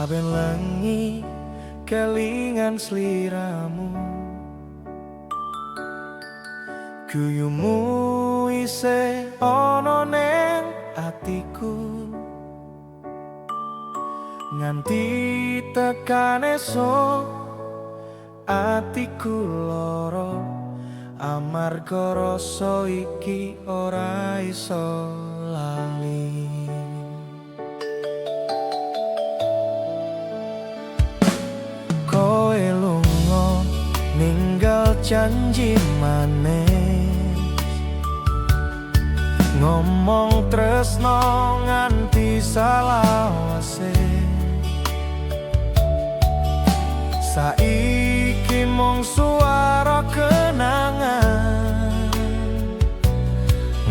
Saben lengi kelingan sliramu, guyumu isih ana ning atiku. Nganti tekan esuk atiku lara, amarga rasa iki ora iso lali. Koe lunga ninggal janji manis, ngomong tresno nganti salawase. Saiki mung suara kenangan,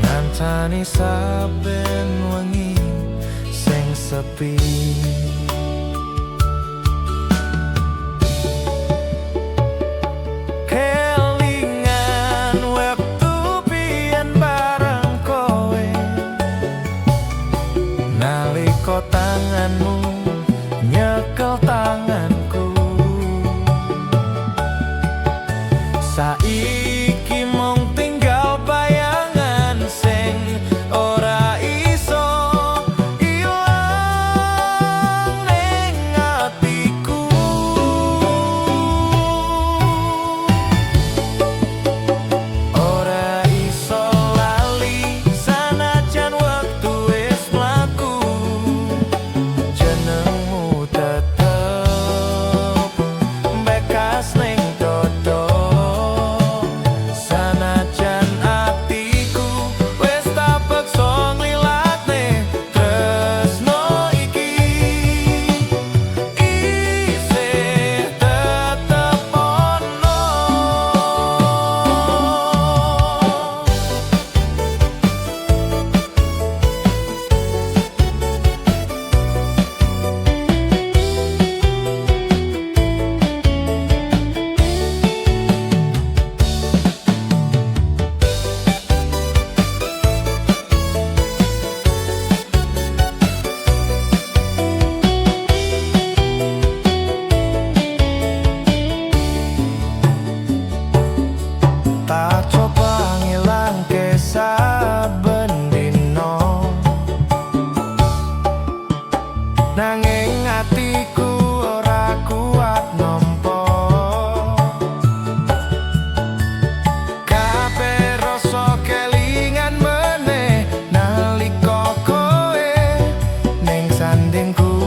ngancani saben wengi sing sepi. Kelingan wektu biyen bareng kowe, nalika tanganmu nyekel tanganku. Saiki mung tinggal bayangan sing ora iso ilang ning atiku. Ora iso lali sanajan wektu wis mlaku, jenengmu tetep bekas ning dodo. Tak coba ngilangke saben dino, nanging atiku ora kuat nampa. Kabeh rasa kelingan meneh nalika kowe ning sandingku.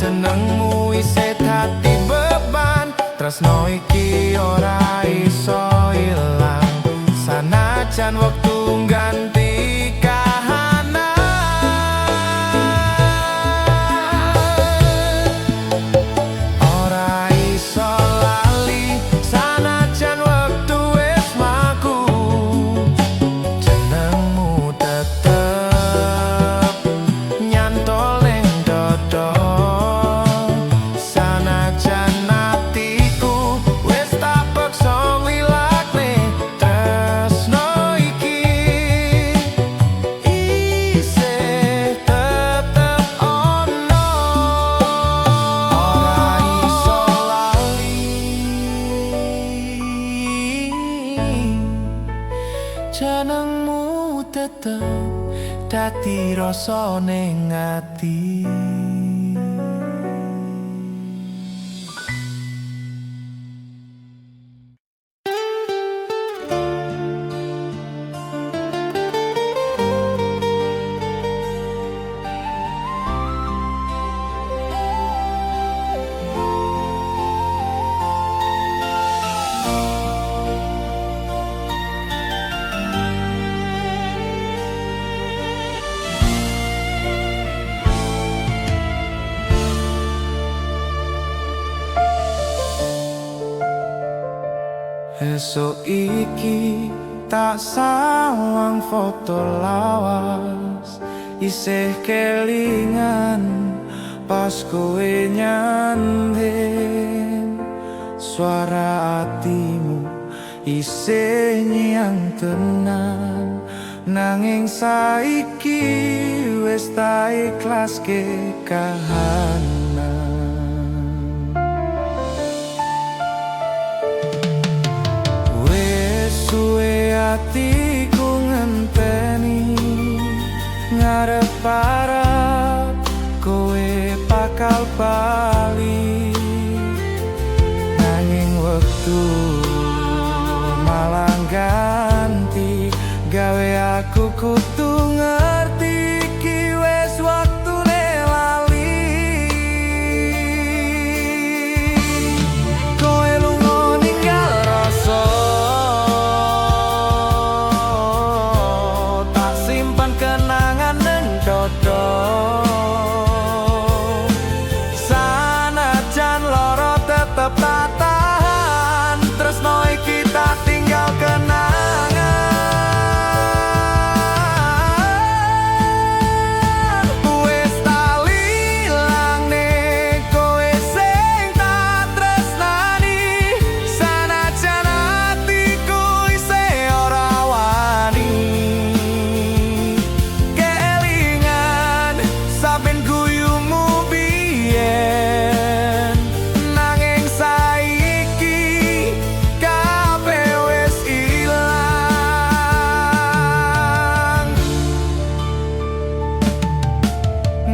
Jenengmu isih dadi beban, tresno iki ora iso ilang sanajan wektu ganti kahanan. Ora iso lali sanajan wektu wis mlaku, jenengmu tetep nyantol ning dodo. Jenengmu tetep dadi rasa ning ati. Esuk iki tak sawang foto lawas, isih kelingan pas kowe nyanding suara hatimu isih nyang tenan. Nanging saiki wis tak ikhlaske kahanan. Wis suwe atiku ngenteni ngarep-arep kowe bakal bali. Nanging wektu malah ganti, gawe aku kudu ngerti iki wis waktune lali. Kowe lunga ninggal rasa tak simpan kenangan nang dodo. Sanajan loro tetep tak tahan, tresno iki tak tinggal kenangan.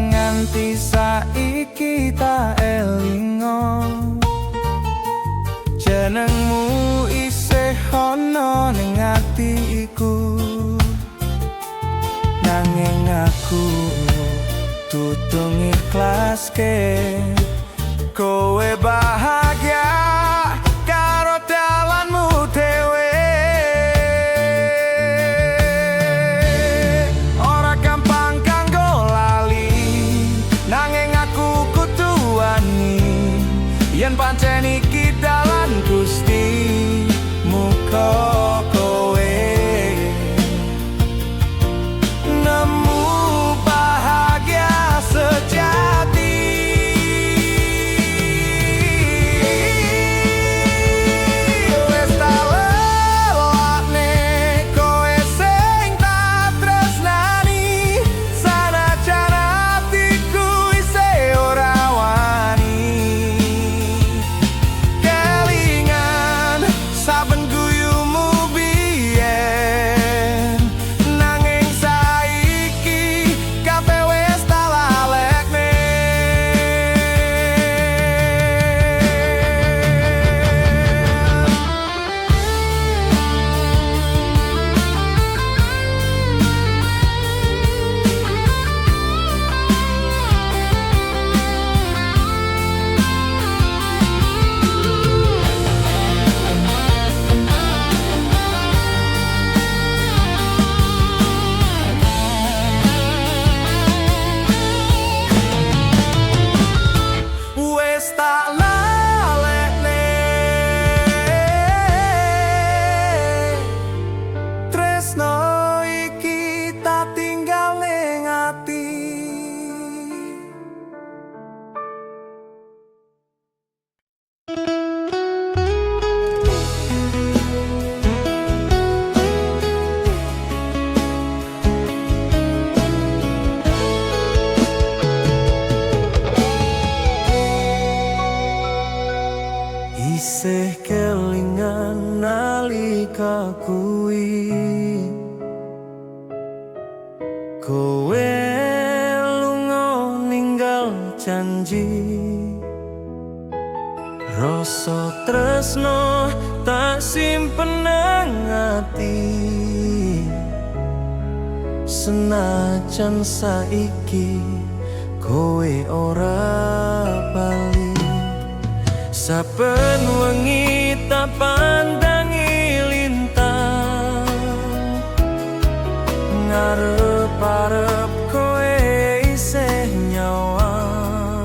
Nganti saiki tak elingo jenengmu isih ana ning atiku. Nanging aku tutung ikhlaske kowe bahagia karo dalanmu dhewe. Ora gampang kanggo lali, nanging aku kudu wani yen pancen iki dalan Gusti. Muga kowe nemu bahagia sejati. Wis tak lelakne kowe sing tak tresnani, sanajan atiku isih ora wani. Kelingan saben guyumu biyen, nanging saiki kabeh wis tak lalekne. Wis tak lalekne tresno iki tak tinggal ning ati. Isih kelingan nalika kuwi kowe lunga ninggal janji. Rasa tresno tak simpen nang ati, senajan saiki kowe ora bali. Saben wengi tak pandangi lintang, ngarep-arep kowe isih nyawang.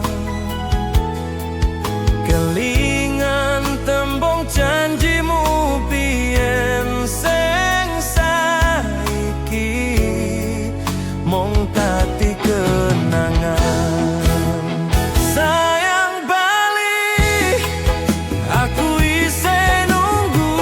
Kelingan tembung janjimu biyen sing saiki mung dadi kenangan. Sayang bali, aku isih nunggu.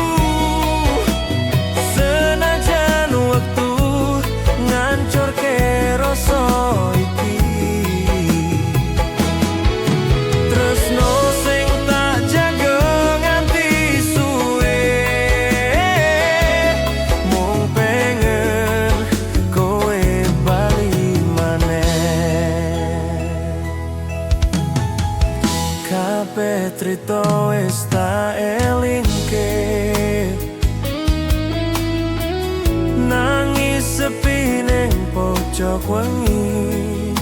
kabeh trito wis tak elingke, nangis sepi ning pojok wengi.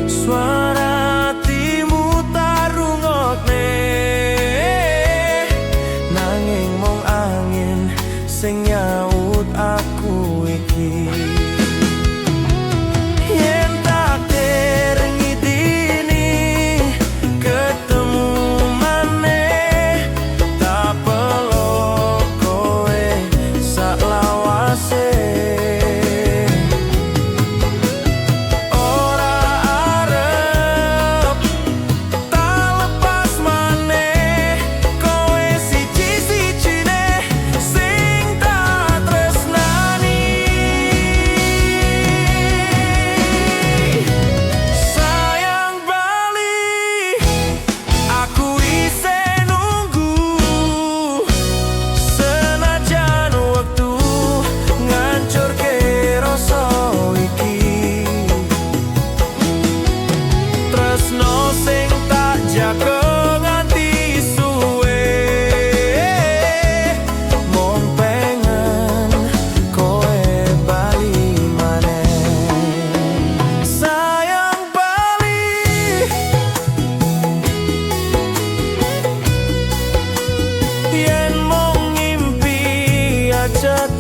Suara hatimu tak rungokne, nanging mung angin sing nyaut aku iki. Yen takdir ngidini ketemu maneh, tak pelok kowe sak lawase.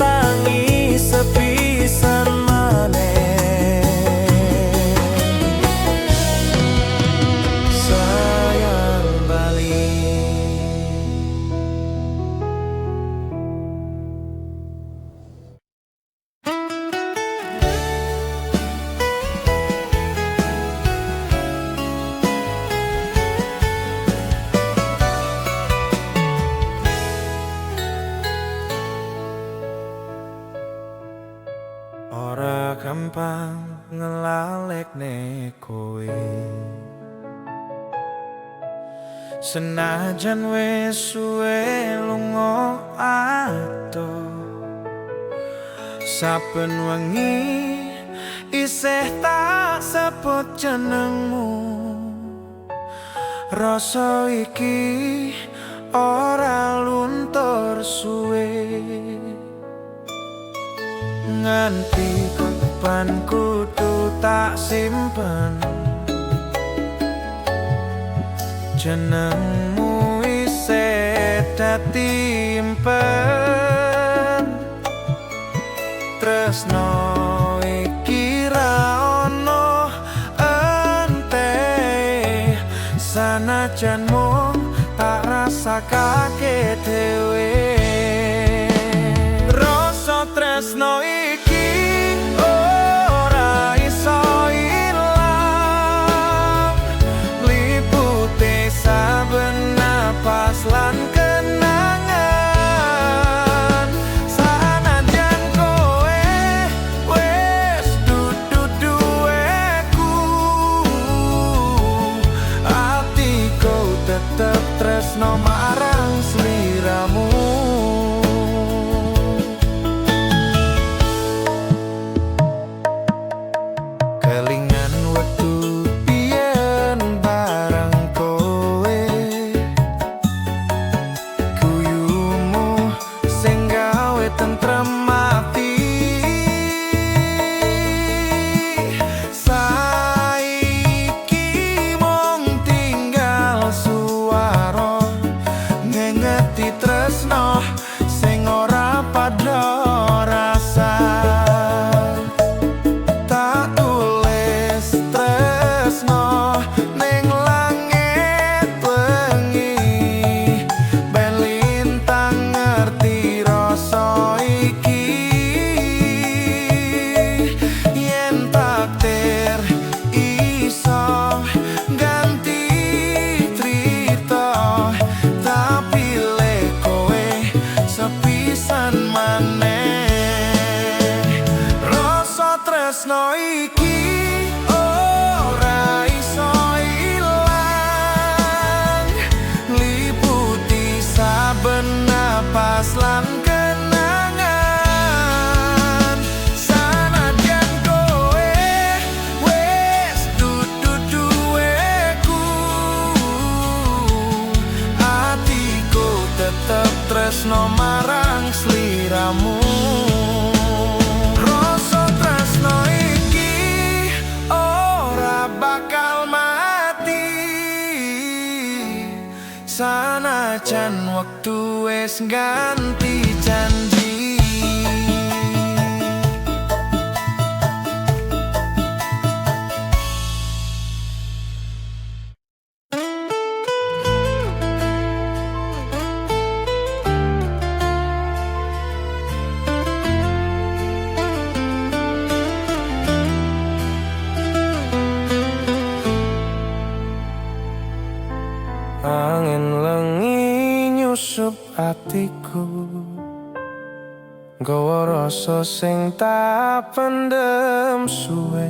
Tangi sepisan maneh, sayang bali. Ora gampang ngelalekne kowe, senajan wis suwe lunga adoh. Saben wengi isih tak sebut jenengmu, rasa iki ora luntur suwe. Nganti kapan kudu tak simpen jenengmu isih dadi impen. Tresno iki ra ono ente, sanajan mung tak rasakake dhewe. Rasa tresno iki ora iso ilang, liputi saben napas lan kenangan. Sanajan kowe wis dudu duweku, atiku tetep tresno marang sliramu. tresno marang sliramu. Rasa tresno iki ora bakal mati sanajan wektu wis ganti janji. Angin lengi nyusup atiku, nggawa rasa sing tak pendem suwe.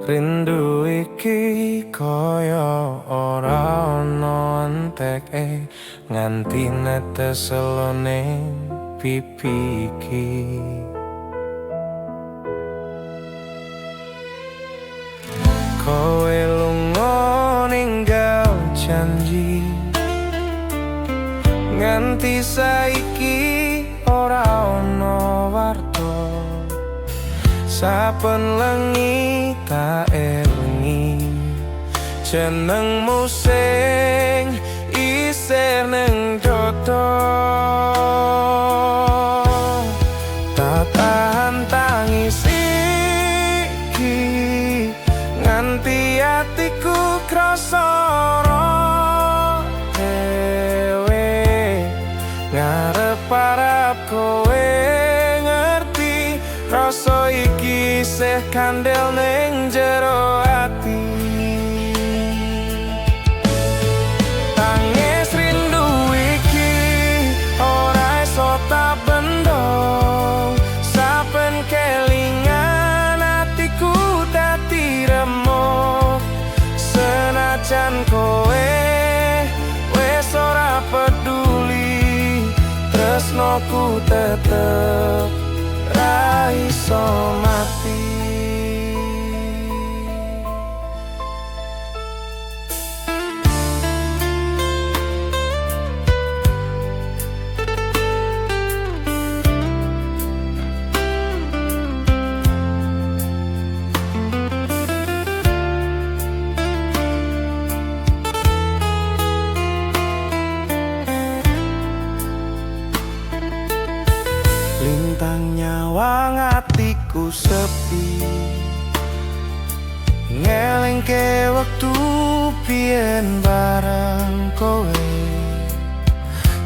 Rindu iki kaya ora ana enteke, nganti netes selone pipi iki. Kowe lunga ninggal janji, nganti saiki ora ana warta. Saben lengi tak elingi jenengmu sing isih ning dodo. Tak tahan tangis iki nganti atiku krasa dhewe. Ngarep-arep kowe ngerti rasa iki isih kandel ning jero ati. Tangis rindu iki ora iso tak bendong, saben kelingan atiku dadi remuk. Senajan kowe wis ora peduli, tresnoku tetep ra iso mati. Lintang nyawang atiku sepi, ngelingke wektu biyen bareng kowe.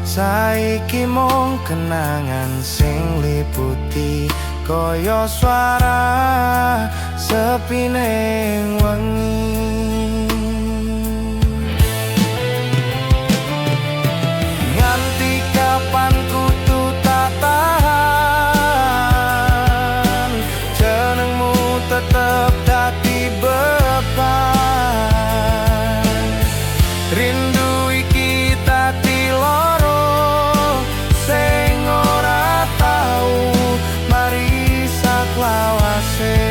Saiki mung kenangan sing liputi kaya swara sepi ning wengi. Nganti kapan kudu tak tahan, jenengmu tetep dadi beban. Rindu iki dadi loro sing ora tau mari saklawase.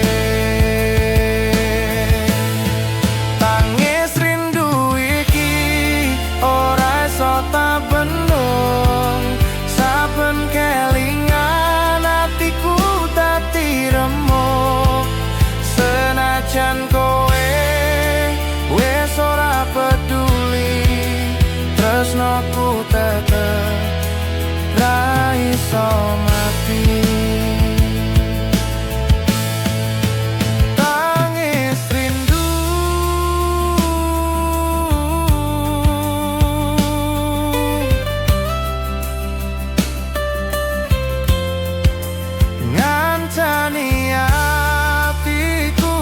Tangis rindu iki ora iso tak bendung, saben kelingan atiku dadi remuk. Senajan kowe wis ora peduli, tresnoku tetep ra iso mati. Tangis rindu ngancani atiku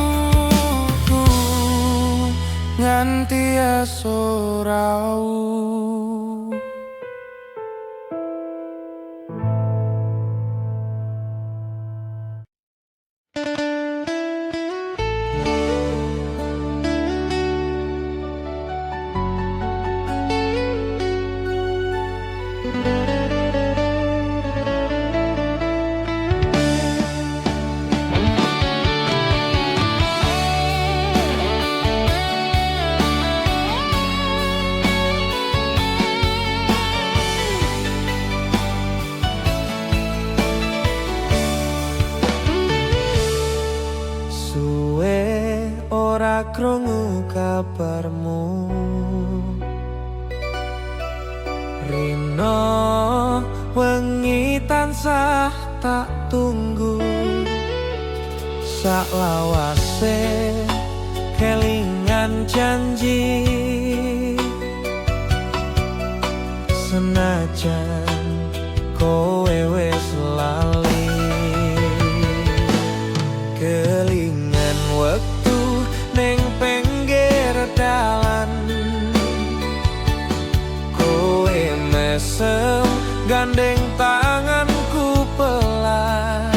nganti esuk rau. ora krungu kabarmu. Rino wengi tansah tak tunggu, saklawase kelingan janji. Senajan kowe wis lali, kelingan wektu ning pinggir dalan. Kowe mesem gandeng tanganku pelan.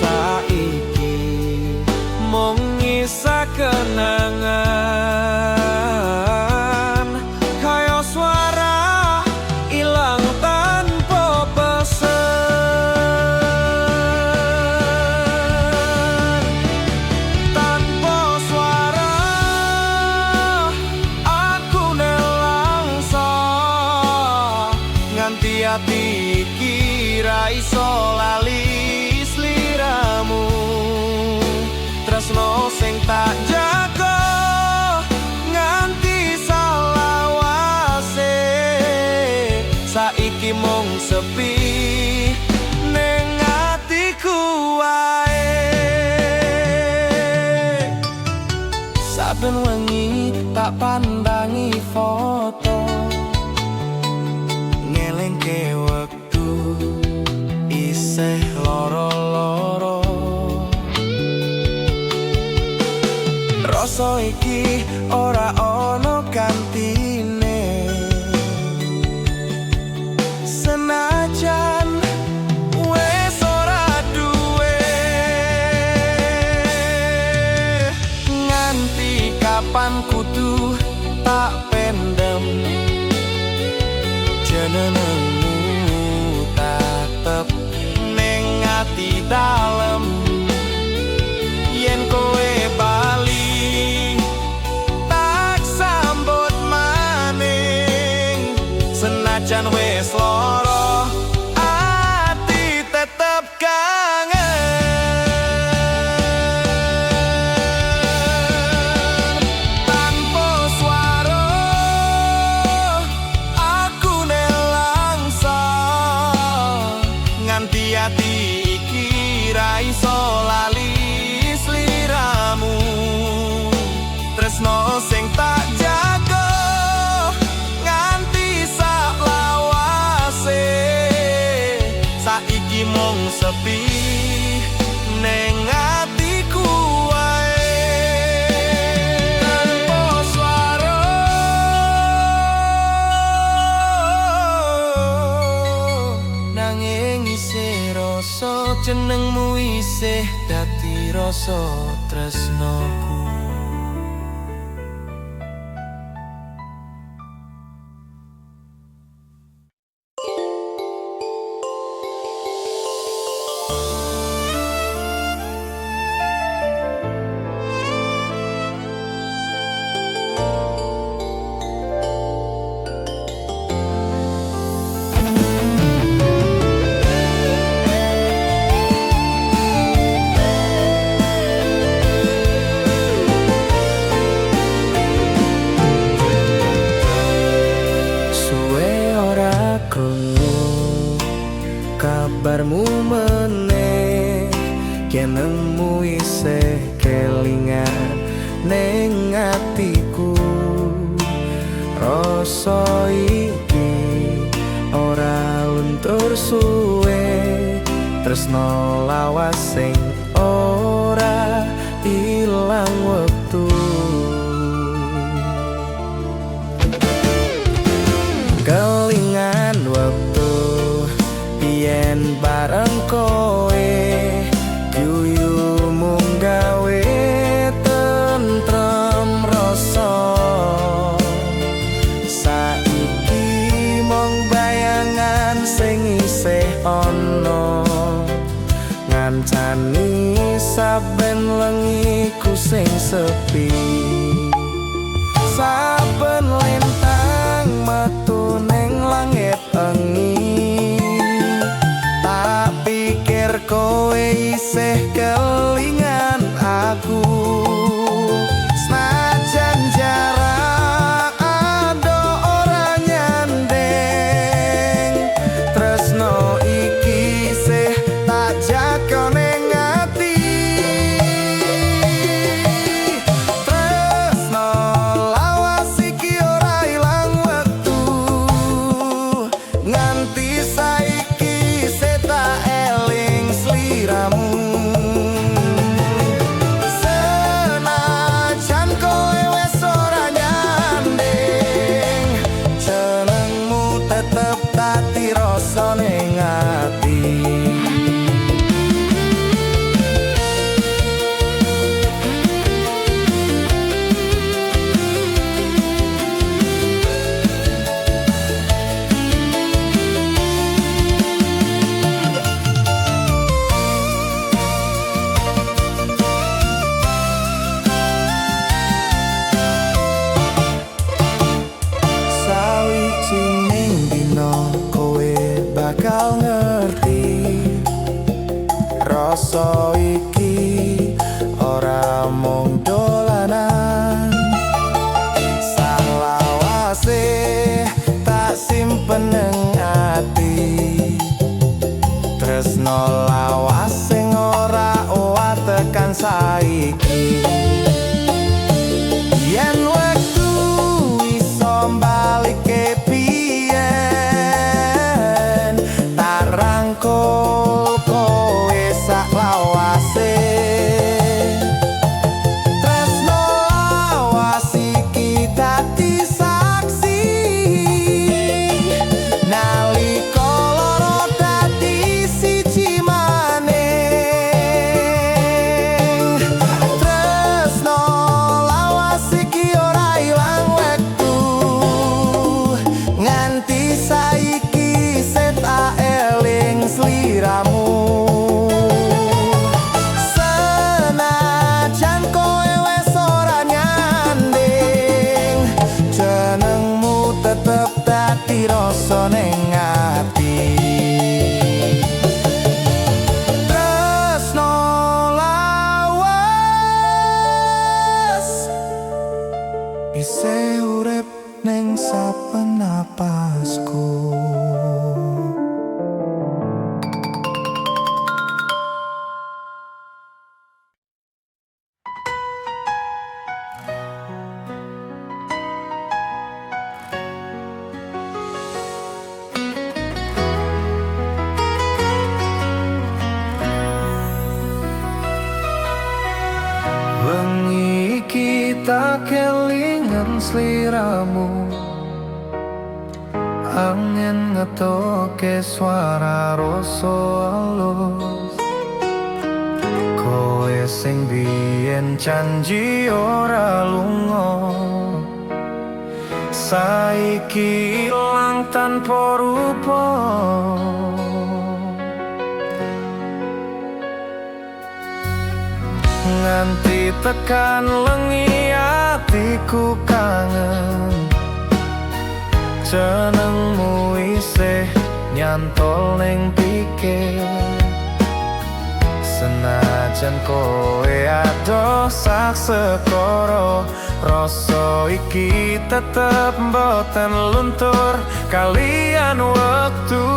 Saiki mung ngisa kenangan, kaya suara ilang tanpa pesen. Tanpa suara aku nelangsa, nganti ati kira iso lali sliramu. Tresno sing tak jaga nganti salawase, saiki mung sepi ning atiku wae. Saben wengi tak pandangi foto, ngelingke wektu isih loro-loro. Rasa iki ora ono gantine, senajan wis ora duwe. Nganti kapan kudu tak pendem, jenengmu tetep ning ati dalem. Yen kowe bali tak sambut maning, senajan wis lara ati tetep kangen. Tanpa swara aku nelangsa, nganti ati iki ra iso lali sliramu. Tresno sing tak jaga nganti saklawase, saiki mung sepi ning atiku wae. Tanpa swara nanging isih rasa, jenengmu isih dadi rasa tresnoku. Kabarmu meneh, kenemu isih kelingan ning atiku. Rasa iki ora luntur suwe, tresno lawas sing ora ilang wektu. Kelingan wektu yen bareng kowe, guyu mung gawe tentrem rasa. Saiki mung bayangan sing isih ana, ngancani saben lengiku sing sepi. Saben lintang metu ning langit engi, tak pikir kowe isih kelingan aku. isih urip ning saben napasku. Wengi iki tak kelingan sliramu, angin ngetoke suara rasa alus. Kowe sing biyen janji ora lunga, saiki ilang tanpa rupa. Nganti tekan lengi atiku kangen, jenengmu isih nyantol ning pikir. Senajan kowe adoh sak sekara, rasa iki tetep mboten luntur kalian wektu.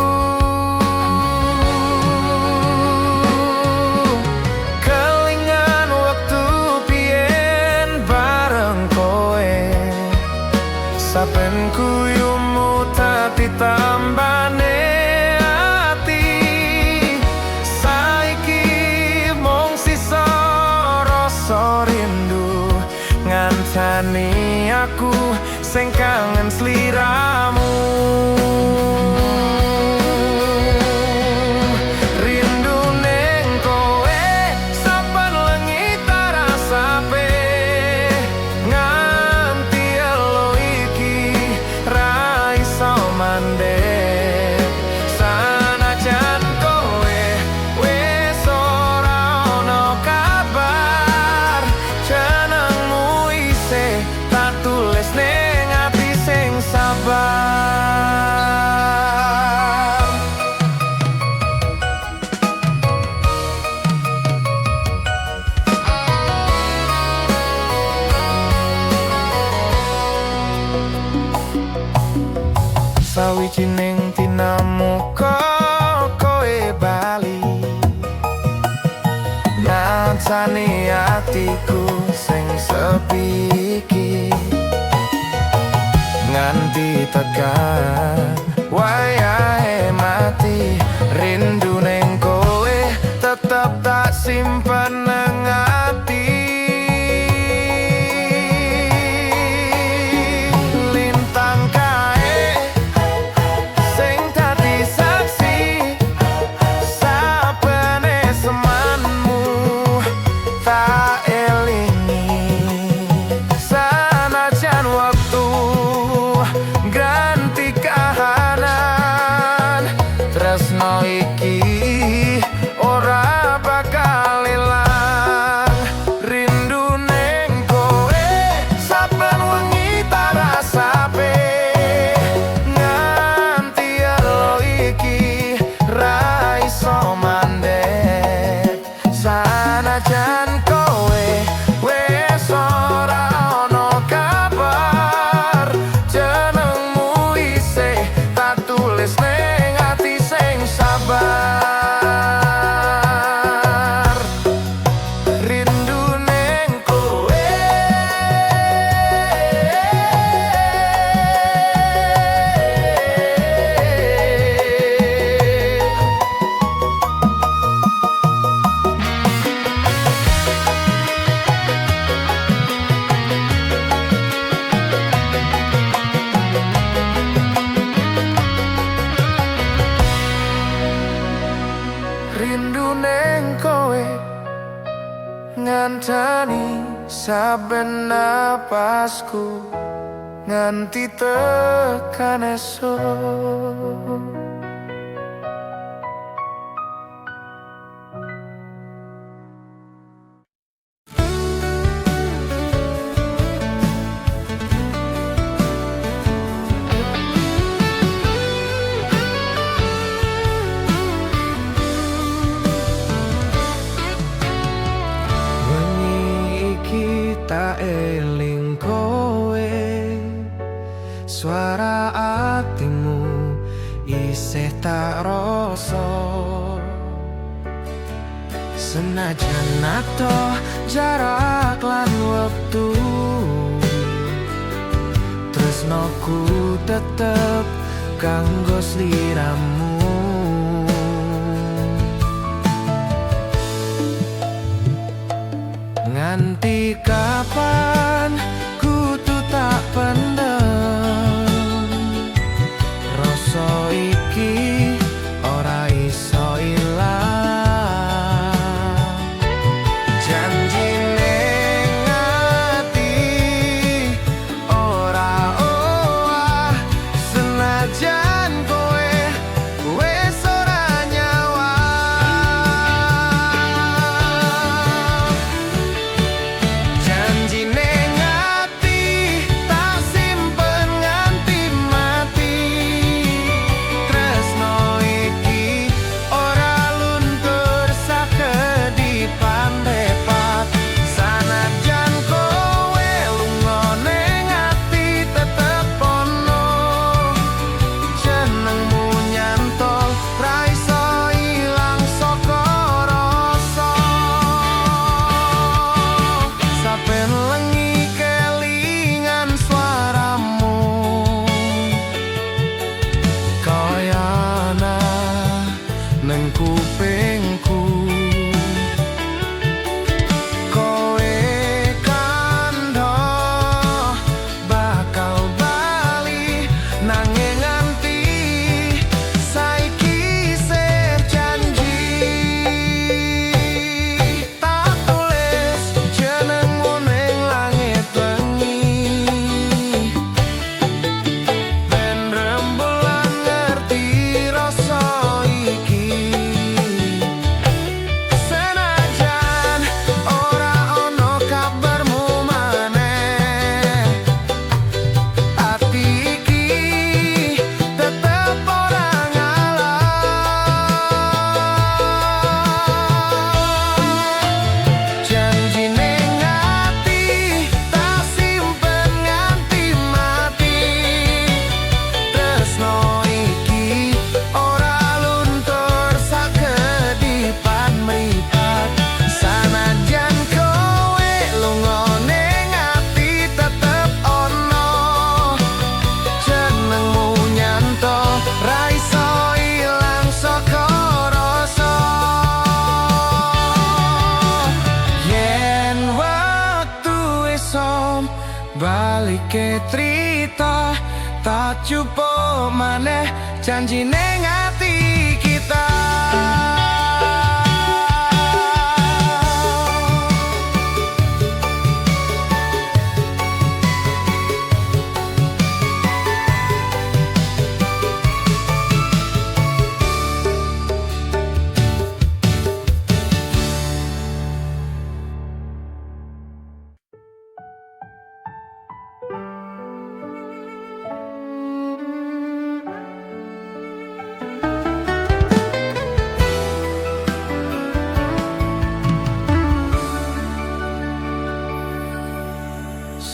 Saben kuyumu tati tambane ati, saiki mung sisa rasa rindu ngancani aku sing kangen sliramu. Rindu ning kowe saben lengi tak rasape, sanajan kowe wis ora ono kabar, jenengmu isih tak tulis ning ati sing sabar. Sawijining tinamuka kowe bali, ngancani atiku sing sepi iki. Nganti tekan wayahe mati, rindu ning kowe tetep tak simpen nang ati. Lintang kae sing dadi saksi, sapene semanmu tak elingi. Sanajan waktu ganti kahanan, tresno iki ora bakal ilang. Rindu ning kowe saben wengi tak rasape, nganti elo iki ra iso mandek. Sanajan kowe wis ora ono kabar, jenengmu isih tak tulis ning ati sing sabar. Rindu ning kowe rindu ning kowe ngancani saben napasku nganti tekan esuk. Tak eling kowe suara atimu isih tak rasa. Senajan adoh jarak lan wektu, tresnoku tetep kanggo sliramu. Nganti kapan kudu tak pendem, rasa iki ora iso ilang. Janji ning ati ora owah, senajan kowe wis ora nyawa. Janji ning ati tak simpen nganti mati, tresno iki ora luntur sakedipan depat. Sanajan kowe lunga ning ati tetep ono, jenengmu nyantol ra iso ilang saka rasa. Saben lengi kelingan suaramu, kaya ana neng kupingku. Kowe kandha bakal bali, nanging nganti saiki isih janji. Tak tulis jenengmu ning langit bengi, ben rembulan ngerti rasa iki. Senajan ora ono kabarmu maneh, ati iki tetep ora ngalah. Janji ning ati tak simpen nganti mati, tresno iki ora luntur sakedipan mripat. Sanajan kowe lunga ning ati tetep ono, jenengmu nyantol ra iso ilang saka rasa. Yen wektu isom balike trita, tak jupuk maneh janji ning ati kita.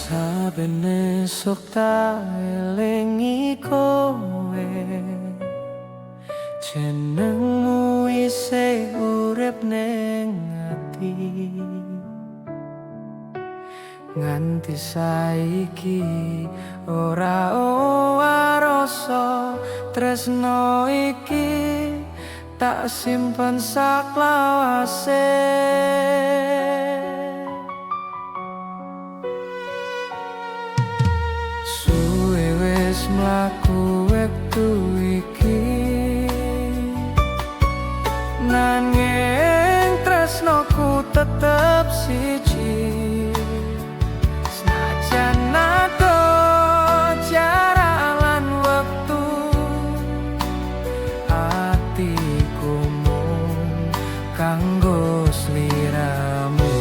Saben esuk tak elingi kowe, jenengmu isih urip ning ati. Nganti saiki ora owah rasa, tresno iki tak simpen saklawase. Suwe wis mlaku wektu iki, nanging tresnoku tetep siji. Senajan adoh jarak lan wektu, atiku mung kanggo sliramu.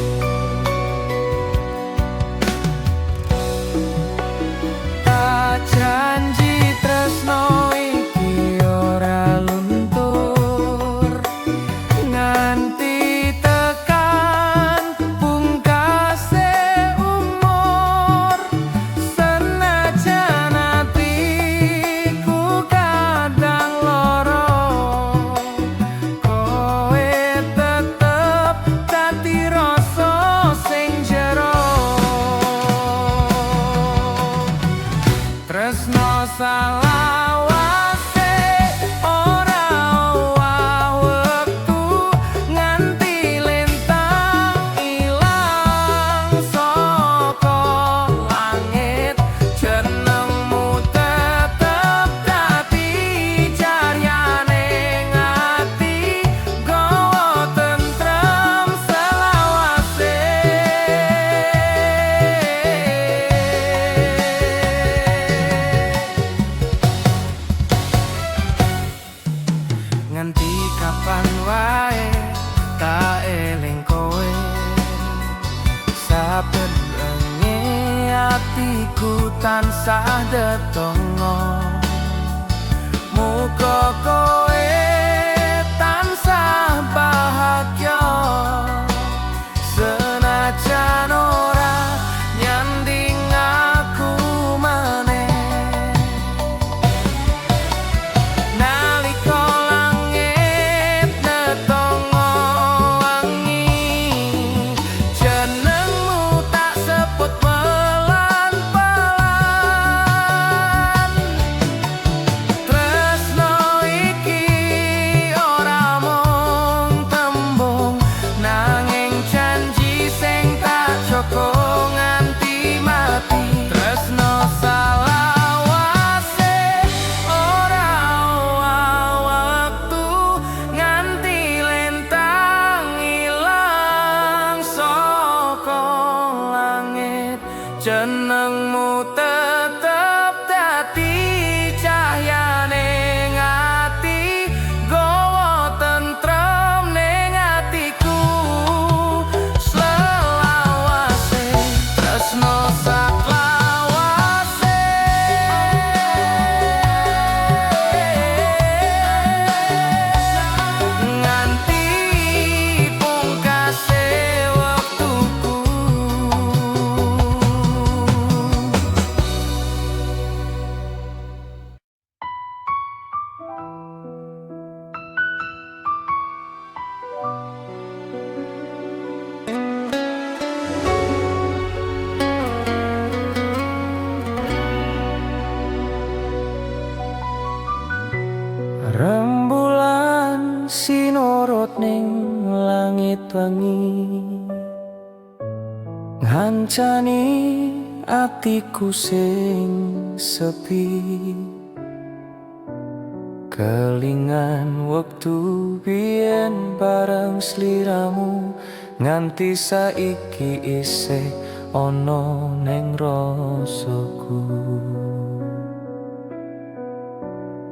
Tak janji tresno iki ora luntur, nganti tekan aku tansah ndedonga muga kowe tansah bahagia senajan ora nyanding aku maneh nalika langit netongo wangi jenengmu tak sebut pelan-pelan tresno iki ora mung tembung nanging janji sing tak joko nganti mati tresno salawase ora wektu nganti lintang ilang saka langit jenengmu tetep dadi cahyane ati gowo tentrem ning atiku selawase tresno saklawase nganti pungkase wektuku rembulan sinorot ning langit wengi ngancani atiku sing sepi kelingan wektu biyen bareng sliramu nganti saiki isih ana ning rasaku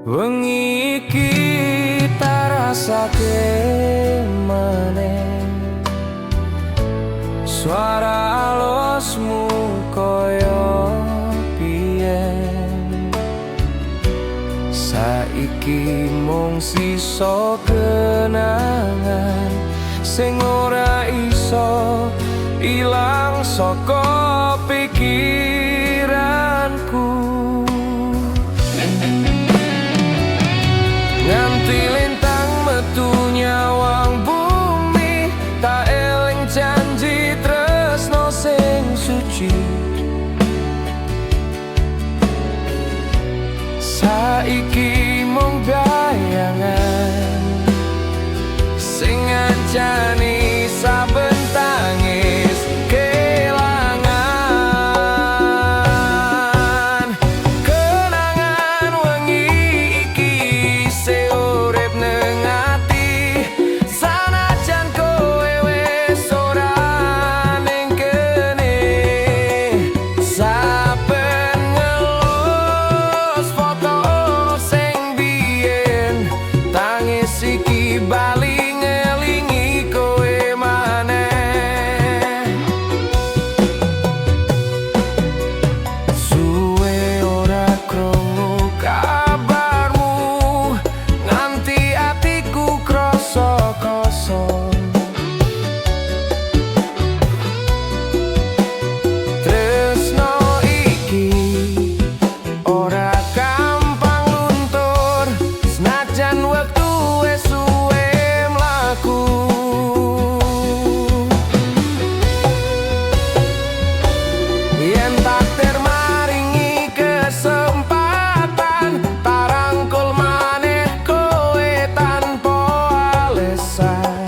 wengi iki tarasake maneh suara alusmu koyo biyen saiki mung sisa kenangan sing ora iso ilang saka pikiranku nganti lintang metu nyawang bumi tak eling janji tresno sing suci saiki mung bayangan sing ngancani saben tangis kelangan kenangan wengi iki isih urip ning ati sanajan kowe wis ora ning kene saben ngelus foto sing biyen tangis iki bali ngelingi kowe maneh suwe ora krungu kabarmu nganti atiku krasa kosong tresno iki ora gampang luntur senajan wektu wis suwe mlaku yen takdir maringi kesempatan tarangkul maneh kowe tanpa alasan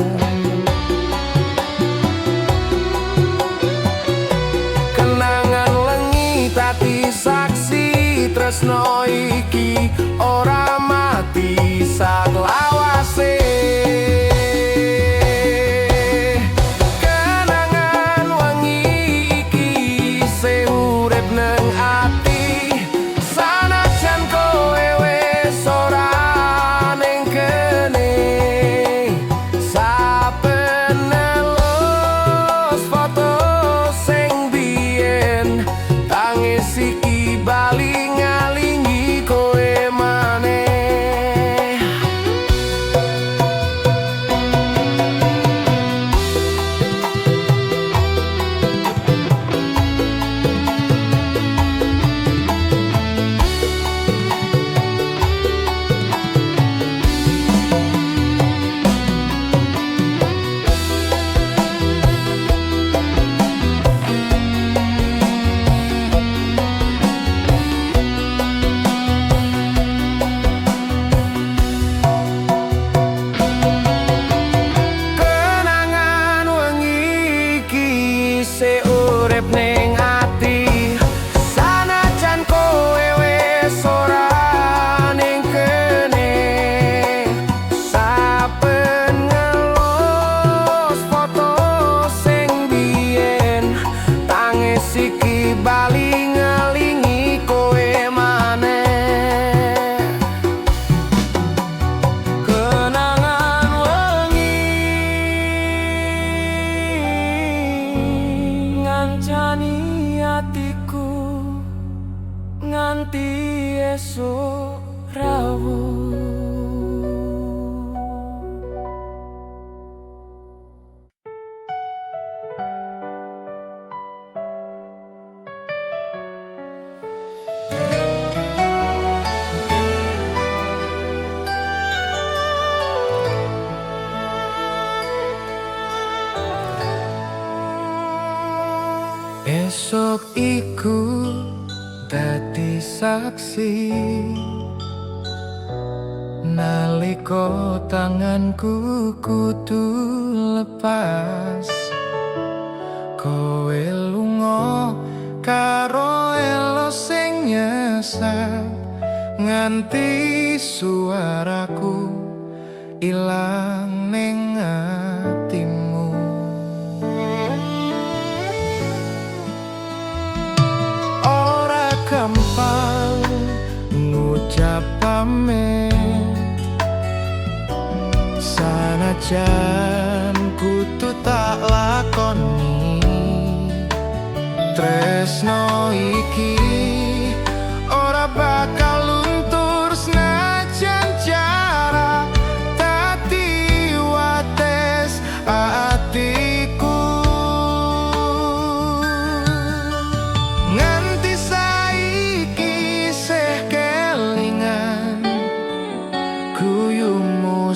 kenangan lengi tadi saksi tresno iki ora mati saklawase kenangan wengi iki isih urip nang ati sanajan kowe wis ora ning kene saben nelus foto sing biyen tangis iki esuk rawuh. Esok iku dadi saksi nalika tanganku kudu lepas. Kowe lunga karo elo sing nyesat nganti suaraku ilang ning atimu. Gampang ngucap pamit sanajan kudu tak lakoni. Tresno iki ora bakal luntur senajan jarak dadi wates atiku.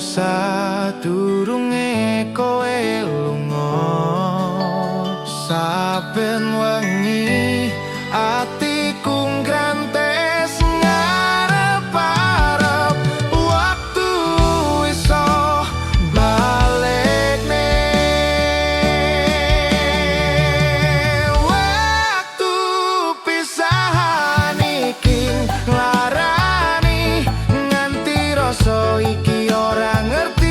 Sadurunge kowe lunga, saben wengi atiku ngrantes ngarep-arep waktu iso balekne. Waktu pisahan iki nglarani nganti rasa iki ora ngerti.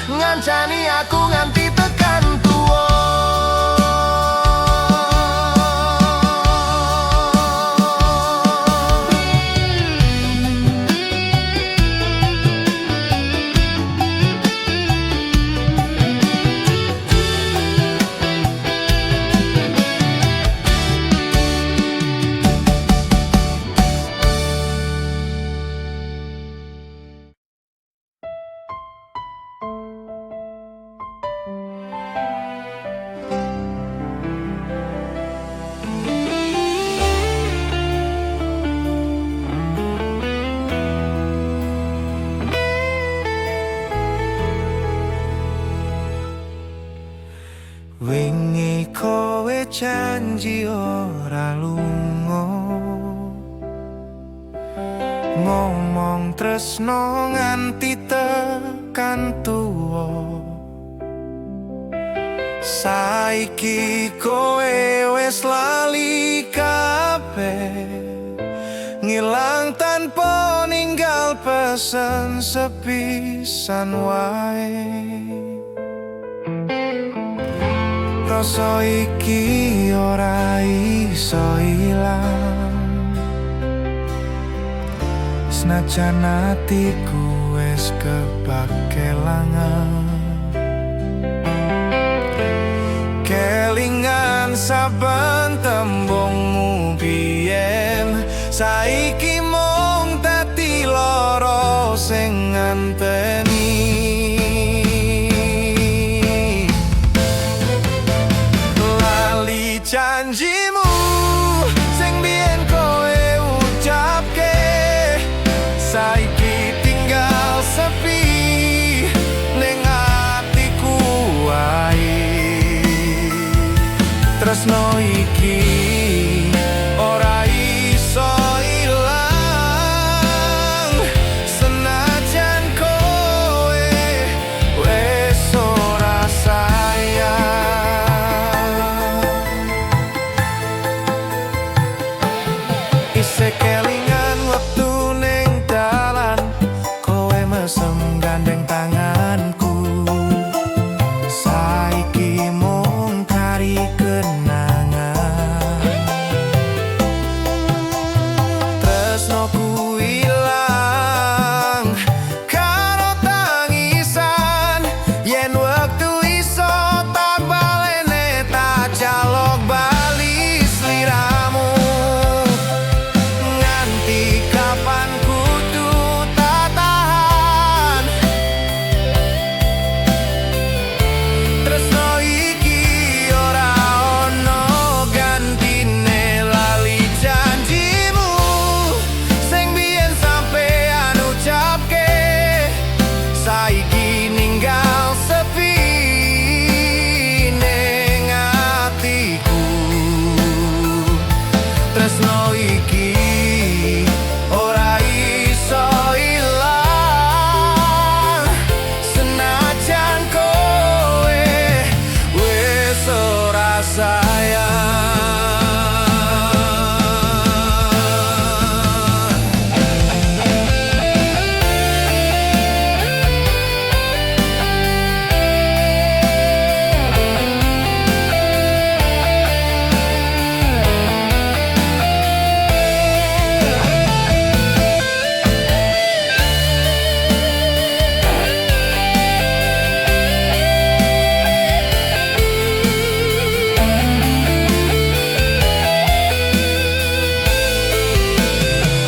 Ngancani aku nganti tekan tuwa. Wingi kowe janji ora lunga, ngomong tresno nganti tekan tuwa. Saiki kowe wis lali kabeh, ngilang tanpa ninggal pesen sepisan wae. Rasa iki ora iso ilang, senajan atiku wis kebak kelangan. Kelingan saben tembungmu biyen, saiki mung dadi lara sing nganteni. Lali janjimu sing biyen kowe ucapke, saiki tinggal sepi ning atiku wae. Tresno iki ora iso ilang, senajan kowe wis ora sayang. Isih kelingan wektu ning dalan, kowe mesem gandeng tanganku. Saiki mung kari kenangan, tresnoku ilang karo tangisan. Yen wektu iso tak balene, tak jaluk bali sliramu. Nganti kapan kudu tak tahan, tresno iki ora ono gantine. Lali janjimu sing biyen sampean ucapke, saiki ninggal sepi ning atiku. Tresno iki ora iso ilang, senajan kowe wis ora sayang.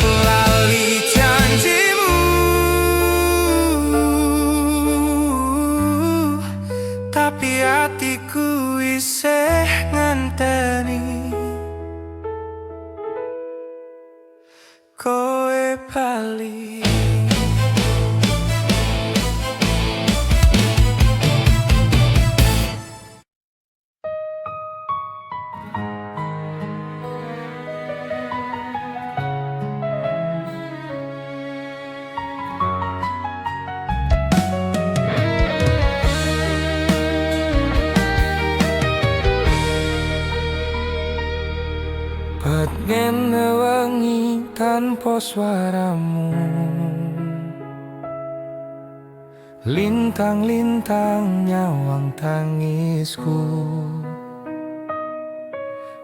Lali janjimu, tapi hatiku isih nganteni kowe bali. Pengen wengi tanpa suaramu, lintang-lintang nyawang tangisku.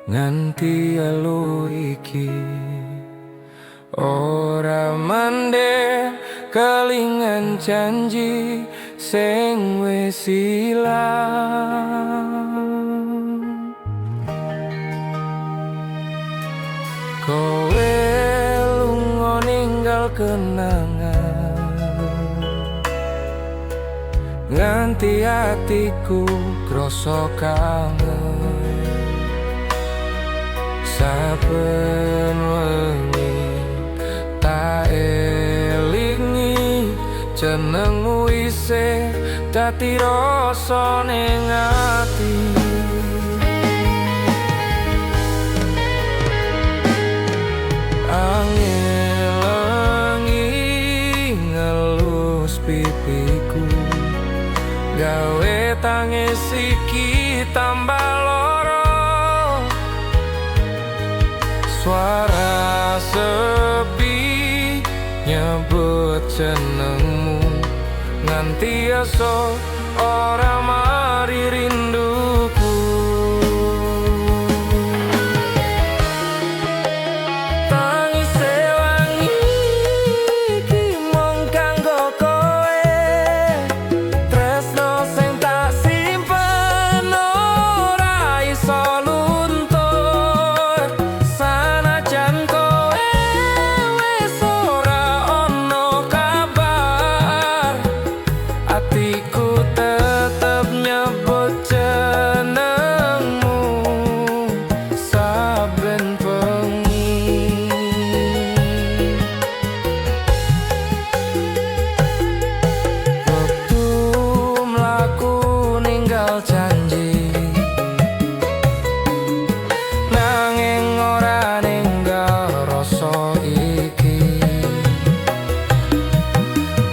Nganti elu iki ora mande, kelingan janji sing wis ilang. Kowe lunga ninggal kenangan, nganti hatiku krasa kangen. Saben wengi tak elingi, jenengmu isih dadi rasa ning ati. Angelengi ngelus pipiku, gawe tangis iki tambah loro. Suara sepi nyebut jenengmu nganti esuk ora mari rinduku. Tangise wangi iki mung kanggo kowe, tresno sing tak simpen ora iso luntur. Sanajan kowe wis ora ono kabar, atiku tetep nyebut jenengmu saben bengi. Wektu mlaku ninggal janji, nanging ora ninggal rasa iki.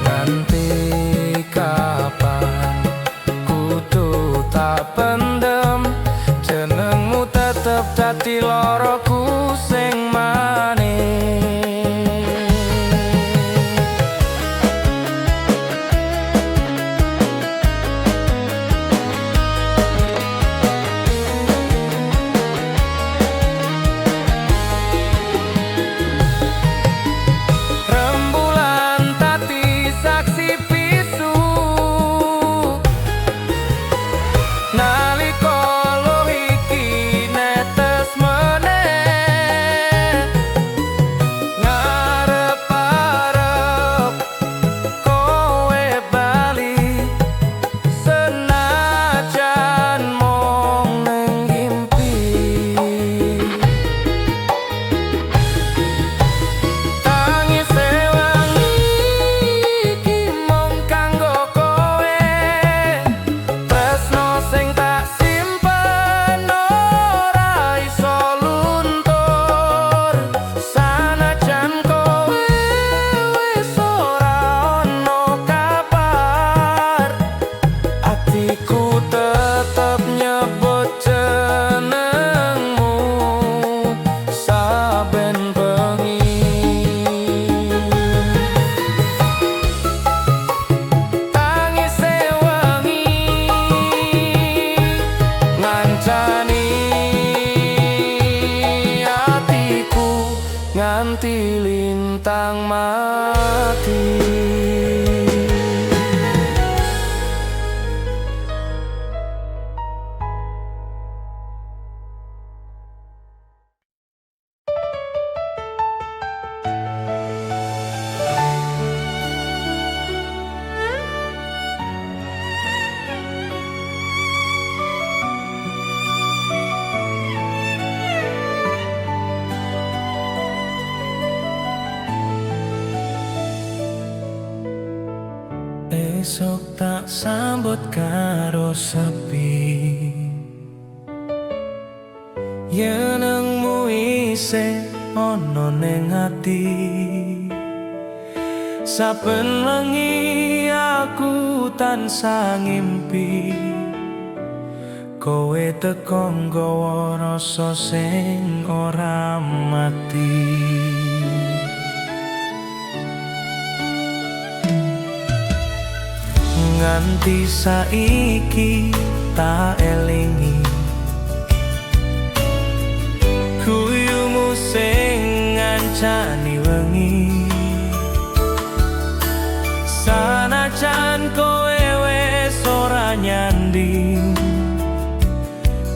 Nganti kapan kudu tak pendem, jenengmu tetep dadi loroku sing manis. Rembulan tati saksi bisu, nalika luh iki netes meneh, ngarep-arep kowe bali, senajan mung ning ngimpi. Tangise wangi iki mung kanggo kowe, tresno sing tak simpen ora iso luntur. Sanajan kowe wis ora ono kabar, atiku tetep nyebut jenengmu saben bengi. Tangise wangi ngancani atiku nganti lintang mati. Esok tak sambut karo sepi, yenengmu isih ono ning ati. Saben wengi aku tansah ngimpi, kowe teko nggawa rasa sing ora mati. Nganti saiki tak elingi guyumu sing ngancani wengi. Sanajan kowe wis ora nyanding,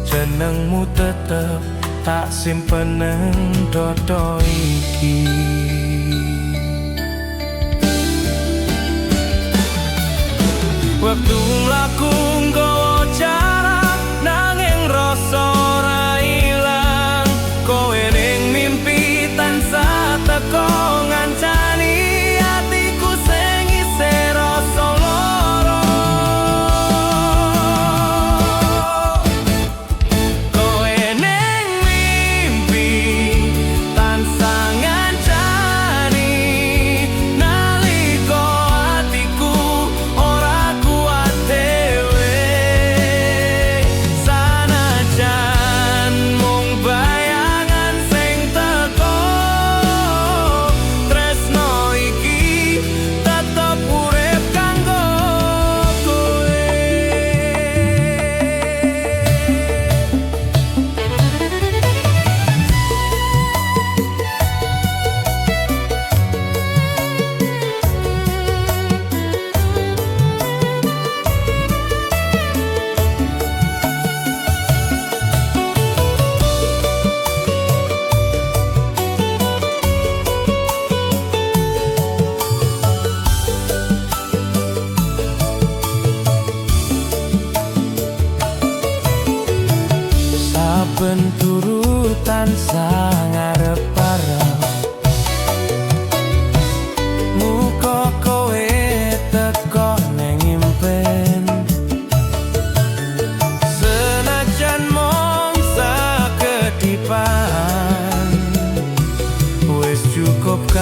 jenengmu tetep tak simpen nang dodo iki. Waktu mlaku nggawa jarak, nanging rasa ora ilang. Kowe ning mimpi tansah teko ngancani atiku sing isih rasa lara. Kowe ning mimpi tansah ngancani nalika atiku ora kuat dhewe.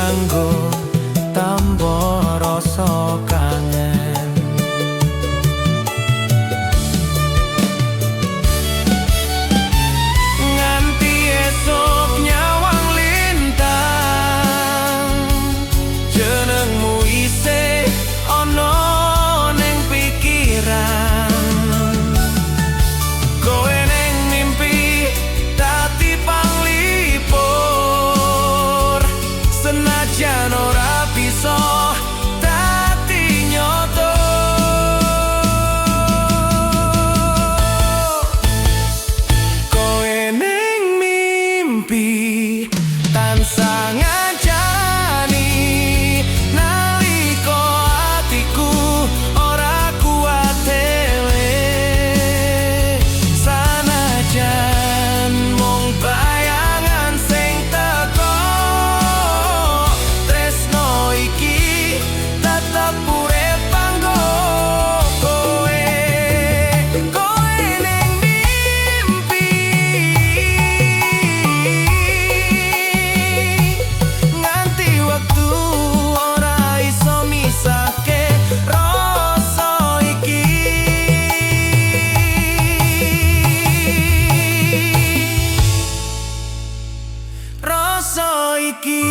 kanggo tampa rasa kangen. Nganti esok nyawang lintang, jenengmu isih ana ning pikiran. Kowe ning mimpi dadi panglipur, senajan ora bisa dadi nyoto. Kowe ning mimpi tansah ngancani nalika atiku ora kuat dhewe. Sanajan mung bayangan sing teko, tresno iki tetep urip kanggo kowe. Kowe ning mimpi nganti wektu ora iso misahke rasa iki. Rasa iki